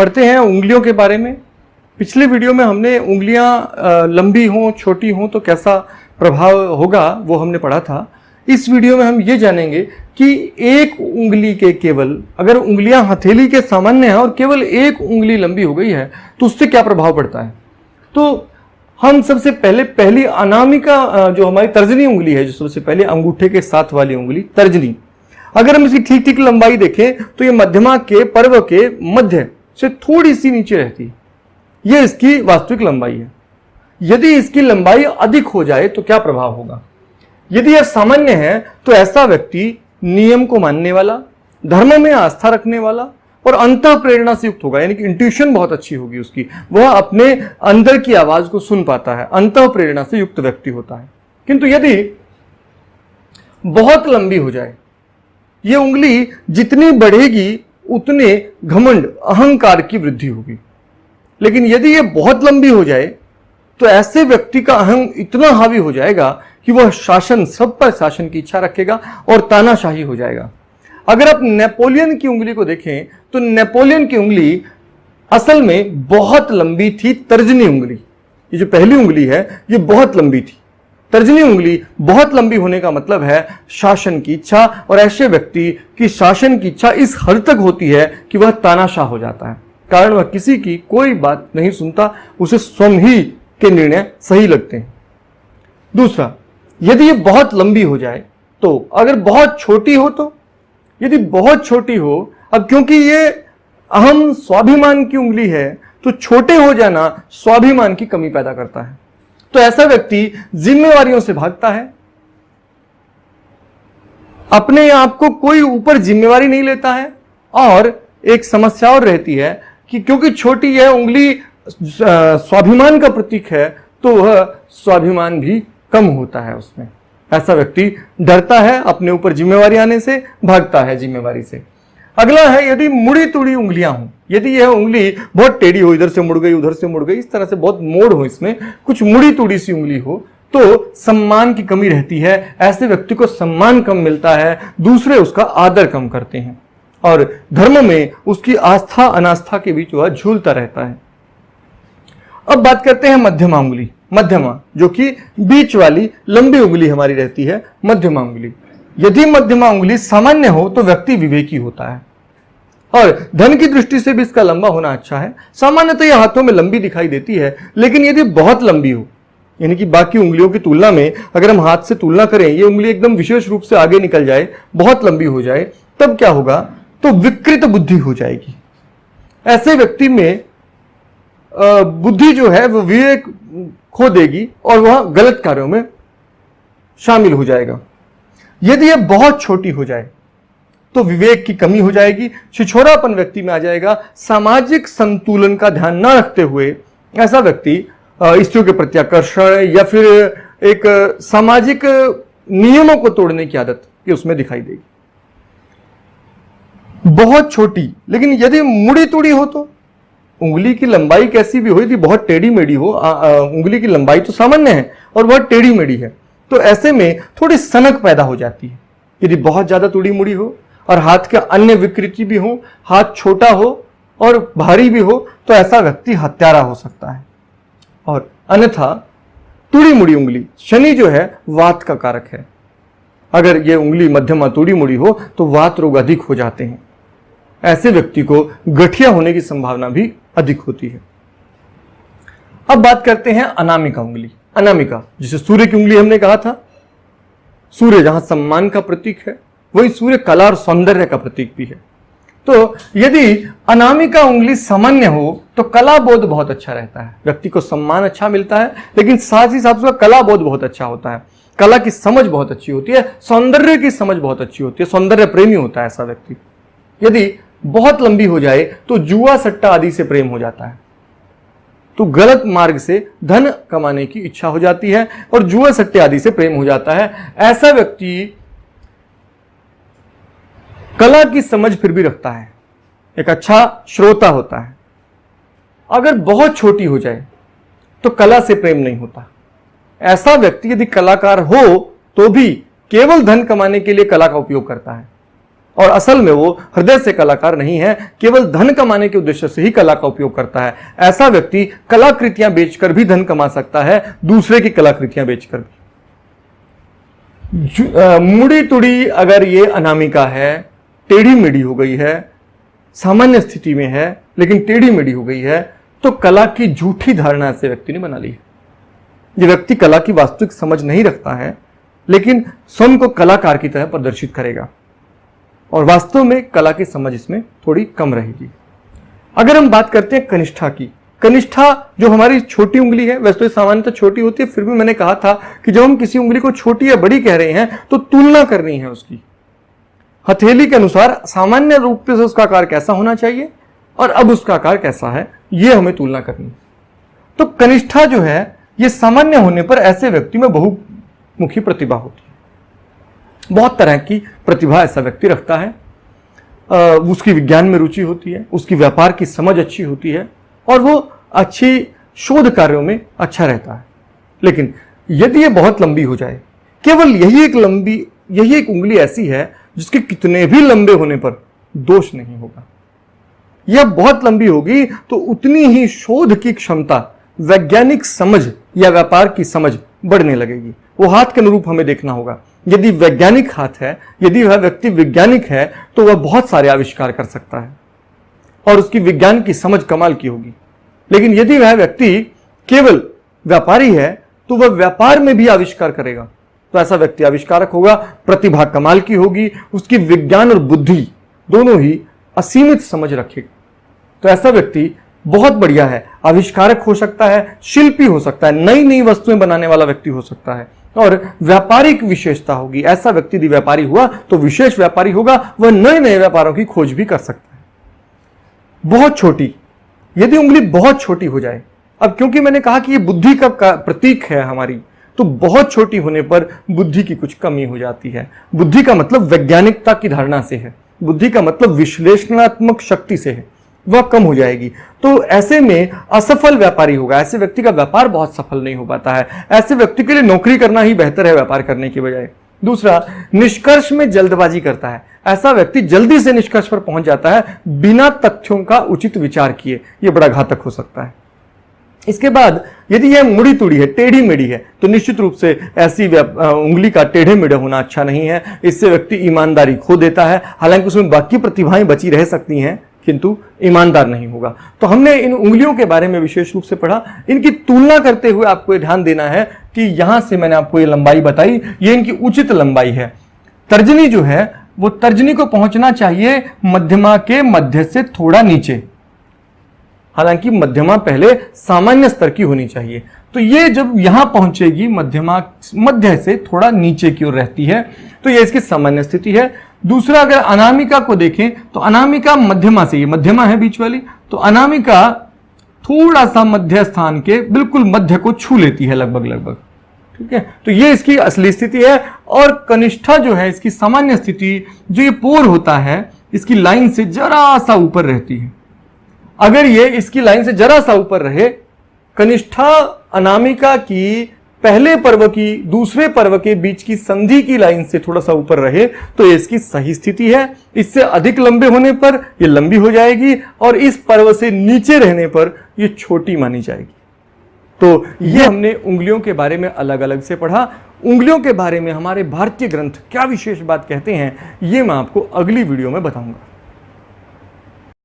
पढ़ते हैं उंगलियों के बारे में। पिछले वीडियो में हमने उंगलियां लंबी हों छोटी हों तो कैसा प्रभाव होगा वो हमने पढ़ा था। इस वीडियो में हम ये जानेंगे कि एक उंगली के केवल अगर उंगलियां हथेली के सामान्य हैं और केवल एक उंगली लंबी हो गई है तो उससे क्या प्रभाव पड़ता है। तो हम सबसे पहले पहली अनामिका जो हमारी तर्जनी उंगली है, जो सबसे पहले अंगूठे के साथ वाली उंगली तर्जनी, अगर हम इसकी ठीक ठीक लंबाई देखें तो ये मध्यमा के पर्व के मध्य से थोड़ी सी नीचे रहती है। यह इसकी वास्तविक लंबाई है। यदि इसकी लंबाई अधिक हो जाए तो क्या प्रभाव होगा। यदि यह सामान्य है तो ऐसा व्यक्ति नियम को मानने वाला, धर्म में आस्था रखने वाला और अंतः प्रेरणा से युक्त होगा, यानी कि इंट्यूशन बहुत अच्छी होगी उसकी, वह अपने अंदर की आवाज को सुन पाता है, अंतः प्रेरणा से युक्त व्यक्ति होता है। किंतु यदि बहुत लंबी हो जाए, यह उंगली जितनी बढ़ेगी उतने घमंड अहंकार की वृद्धि होगी। लेकिन यदि यह बहुत लंबी हो जाए तो ऐसे व्यक्ति का अहं इतना हावी हो जाएगा कि वह शासन, सब पर शासन की इच्छा रखेगा और तानाशाही हो जाएगा। अगर आप नेपोलियन की उंगली को देखें तो नेपोलियन की उंगली असल में बहुत लंबी थी, तर्जनी उंगली। ये जो पहली उंगली है ये बहुत लंबी थी। तर्जनी उंगली बहुत लंबी होने का मतलब है शासन की इच्छा, और ऐसे व्यक्ति की शासन की इच्छा इस हद तक होती है कि वह तानाशाह हो जाता है, कारण वह किसी की कोई बात नहीं सुनता, उसे स्वयं ही के निर्णय सही लगते हैं। दूसरा, यदि ये बहुत लंबी हो जाए तो, अगर बहुत छोटी हो तो, यदि बहुत छोटी हो, अब क्योंकि ये अहम स्वाभिमान की उंगली है तो छोटे हो जाना स्वाभिमान की कमी पैदा करता है। तो ऐसा व्यक्ति जिम्मेवारियों से भागता है, अपने आप को कोई ऊपर जिम्मेवारी नहीं लेता है, और एक समस्या और रहती है कि क्योंकि छोटी है उंगली स्वाभिमान का प्रतीक है तो वह स्वाभिमान भी कम होता है उसमें। ऐसा व्यक्ति डरता है अपने ऊपर जिम्मेवारी आने से, भागता है जिम्मेवारी से। अगला है यदि मुड़ी तुड़ी उंगलियां हो, यदि यह उंगली बहुत टेढ़ी हो, इधर से मुड़ गई उधर से मुड़ गई, इस तरह से बहुत मोड़ हो, इसमें कुछ मुड़ी तुड़ी सी उंगली हो तो सम्मान की कमी रहती है। ऐसे व्यक्ति को सम्मान कम मिलता है, दूसरे उसका आदर कम करते हैं और धर्म में उसकी आस्था अनास्था के बीच वह झूलता रहता है। अब बात करते हैं मध्यमा उंगली। मध्यमा जो कि बीच वाली लंबी उंगली हमारी रहती है, मध्यमा उंगली। यदि मध्यमा उंगली सामान्य हो तो व्यक्ति विवेकी होता है और धन की दृष्टि से भी इसका लंबा होना अच्छा है। सामान्यतः यह हाथों में लंबी दिखाई देती है, लेकिन यदि बहुत लंबी हो, यानी कि बाकी उंगलियों की तुलना में अगर हम हाथ से तुलना करें, ये उंगली एकदम विशेष रूप से आगे निकल जाए, बहुत लंबी हो जाए, तब क्या होगा, तो विकृत बुद्धि हो जाएगी। ऐसे व्यक्ति में बुद्धि जो है वो विवेक खो देगी और वह गलत कार्यों में शामिल हो जाएगा। यदि यह बहुत छोटी हो जाए तो विवेक की कमी हो जाएगी, छिछोरापन व्यक्ति में आ जाएगा, सामाजिक संतुलन का ध्यान न रखते हुए ऐसा व्यक्ति स्त्रियों के प्रति आकर्षण या फिर एक सामाजिक नियमों को तोड़ने की आदत ये उसमें दिखाई देगी। बहुत छोटी, लेकिन यदि मुड़ी तुड़ी हो तो, उंगली की लंबाई कैसी भी हो, यदि बहुत टेढ़ी मेढ़ी हो, उंगली की लंबाई तो सामान्य है और बहुत टेढ़ी मेढ़ी है, तो ऐसे में थोड़ी सनक पैदा हो जाती है। यदि बहुत ज्यादा तुड़ी मुड़ी हो और हाथ के अन्य विकृति भी हो, हाथ छोटा हो और भारी भी हो, तो ऐसा व्यक्ति हत्यारा हो सकता है। और अन्यथा तुड़ी मुड़ी उंगली, शनि जो है वात का कारक है, अगर यह उंगली मध्यमा तुड़ी मुड़ी हो तो वात रोग अधिक हो जाते हैं। ऐसे व्यक्ति को गठिया होने की संभावना भी अधिक होती है। अब बात करते हैं अनामिका उंगली। अनामिका जिसे सूर्य की उंगली हमने कहा था, सूर्य जहां सम्मान का प्रतीक है, वही सूर्य कला और सौंदर्य का प्रतीक भी है। तो यदि अनामिका उंगली सामान्य हो तो कला बोध बहुत अच्छा रहता है, व्यक्ति को सम्मान अच्छा मिलता है, लेकिन साथ ही साथ उसका कला बोध बहुत अच्छा होता है, कला की समझ बहुत अच्छी होती है, सौंदर्य की समझ बहुत अच्छी होती है, सौंदर्य प्रेमी होता है ऐसा व्यक्ति। यदि बहुत लंबी हो जाए तो जुआ सट्टा आदि से प्रेम हो जाता है, तो गलत मार्ग से धन कमाने की इच्छा हो जाती है और जुआ सट्टे आदि से प्रेम हो जाता है। ऐसा व्यक्ति कला की समझ फिर भी रखता है, एक अच्छा श्रोता होता है। अगर बहुत छोटी हो जाए तो कला से प्रेम नहीं होता। ऐसा व्यक्ति यदि कलाकार हो तो भी केवल धन कमाने के लिए कला का उपयोग करता है और असल में वो हृदय से कलाकार नहीं है, केवल धन कमाने के उद्देश्य से ही कला का उपयोग करता है। ऐसा व्यक्ति कलाकृतियां बेचकर भी धन कमा सकता है, दूसरे की कलाकृतियां बेचकर भी। मुड़ी तुड़ी अगर ये अनामिका है, टेढ़ी मेढ़ी हो गई है, सामान्य स्थिति में है लेकिन टेढ़ी मेढ़ी हो गई है, तो कला की झूठी धारणा से व्यक्ति ने बना ली है। ये व्यक्ति कला की वास्तविक समझ नहीं रखता है, लेकिन स्वयं को कलाकार की तरह प्रदर्शित करेगा और वास्तव में कला की समझ इसमें थोड़ी कम रहेगी। अगर हम बात करते हैं कनिष्ठा की, कनिष्ठा जो हमारी छोटी उंगली है, वैसे तो सामान्यतः छोटी होती है, फिर भी मैंने कहा था कि जब हम किसी उंगली को छोटी या बड़ी कह रहे हैं तो तुलना करनी है उसकी। हथेली के अनुसार सामान्य रूप से उसका आकार कैसा होना चाहिए और अब उसका आकार कैसा है, यह हमें तुलना करनी है। तो कनिष्ठा जो है यह सामान्य होने पर ऐसे व्यक्ति में बहुमुखी प्रतिभा होती है। बहुत तरह की प्रतिभा ऐसा व्यक्ति रखता है। उसकी विज्ञान में रुचि होती है, उसकी व्यापार की समझ अच्छी होती है और वो अच्छी शोध कार्यों में अच्छा रहता है। लेकिन यदि ये बहुत लंबी हो जाए, केवल यही एक उंगली ऐसी है जिसके कितने भी लंबे होने पर दोष नहीं होगा। यह बहुत लंबी होगी तो उतनी ही शोध की क्षमता, वैज्ञानिक समझ या व्यापार की समझ बढ़ने लगेगी। वो हाथ के अनुरूप हमें देखना होगा। यदि वैज्ञानिक हाथ है, यदि वह व्यक्ति वैज्ञानिक है, तो वह बहुत सारे आविष्कार कर सकता है और उसकी विज्ञान की समझ कमाल की होगी। लेकिन यदि वह व्यक्ति केवल व्यापारी है तो वह व्यापार में भी आविष्कार करेगा, तो ऐसा व्यक्ति आविष्कारक होगा, प्रतिभा कमाल की होगी, उसकी विज्ञान और बुद्धि दोनों ही असीमित समझ रखेगा। तो ऐसा व्यक्ति बहुत बढ़िया है, आविष्कारक हो सकता है, शिल्पी हो सकता है, नई नई वस्तुएं बनाने वाला व्यक्ति हो सकता है और व्यापारिक विशेषता होगी। ऐसा व्यक्ति यदि व्यापारी हुआ तो विशेष व्यापारी होगा, वह नए नए व्यापारों की खोज भी कर सकता है। बहुत छोटी, यदि उंगली बहुत छोटी हो जाए, अब क्योंकि मैंने कहा कि यह बुद्धि का प्रतीक है हमारी, तो बहुत छोटी होने पर बुद्धि की कुछ कमी हो जाती है। बुद्धि का मतलब वैज्ञानिकता की धारणा से है, बुद्धि का मतलब विश्लेषणात्मक शक्ति से है, वह कम हो जाएगी। तो ऐसे में असफल व्यापारी होगा, ऐसे व्यक्ति का व्यापार बहुत सफल नहीं हो पाता है। ऐसे व्यक्ति के लिए नौकरी करना ही बेहतर है व्यापार करने की बजाय। दूसरा, निष्कर्ष में जल्दबाजी करता है। ऐसा व्यक्ति जल्दी से निष्कर्ष पर पहुंच जाता है बिना तथ्यों का उचित विचार किए, यह बड़ा घातक हो सकता है। इसके बाद यदि यह मुड़ी तुड़ी है, टेढ़ी मेढ़ी है, तो निश्चित रूप से ऐसी उंगली का टेढ़े मेढ़े होना अच्छा नहीं है। इससे व्यक्ति ईमानदारी खो देता है। हालांकि उसमें बाकी प्रतिभाएं बची रह सकती हैं, किंतु ईमानदार नहीं होगा। तो हमने इन उंगलियों के बारे में विशेष रूप से पढ़ा। इनकी तुलना करते हुए आपको यह ध्यान देना है कि यहां से मैंने आपको ये लंबाई बताई, ये इनकी उचित लंबाई है। तर्जनी जो है वो तर्जनी को पहुंचना चाहिए मध्यमा के मध्य से थोड़ा नीचे। हालांकि मध्यमा पहले सामान्य स्तर की होनी चाहिए, तो ये जब यहां पहुंचेगी मध्य से थोड़ा नीचे की ओर रहती है, तो ये इसकी सामान्य स्थिति है। दूसरा, अगर अनामिका को देखें तो अनामिका मध्यमा से, ये मध्यमा है बीच वाली, तो अनामिका थोड़ा सा मध्य स्थान के बिल्कुल मध्य को छू लेती है लगभग। ठीक है, तो ये इसकी असली स्थिति है। और कनिष्ठा जो है इसकी सामान्य स्थिति, जो ये पोर होता है इसकी लाइन से जरा सा ऊपर रहती है। अगर ये इसकी लाइन से जरा सा ऊपर रहे, कनिष्ठा अनामिका की पहले पर्व की दूसरे पर्व के बीच की संधि की लाइन से थोड़ा सा ऊपर रहे, तो ये इसकी सही स्थिति है। इससे अधिक लंबे होने पर ये लंबी हो जाएगी और इस पर्व से नीचे रहने पर ये छोटी मानी जाएगी। तो ये हमने उंगलियों के बारे में अलग अलग से पढ़ा। उंगलियों के बारे में हमारे भारतीय ग्रंथ क्या विशेष बात कहते हैं, ये मैं आपको अगली वीडियो में बताऊंगा।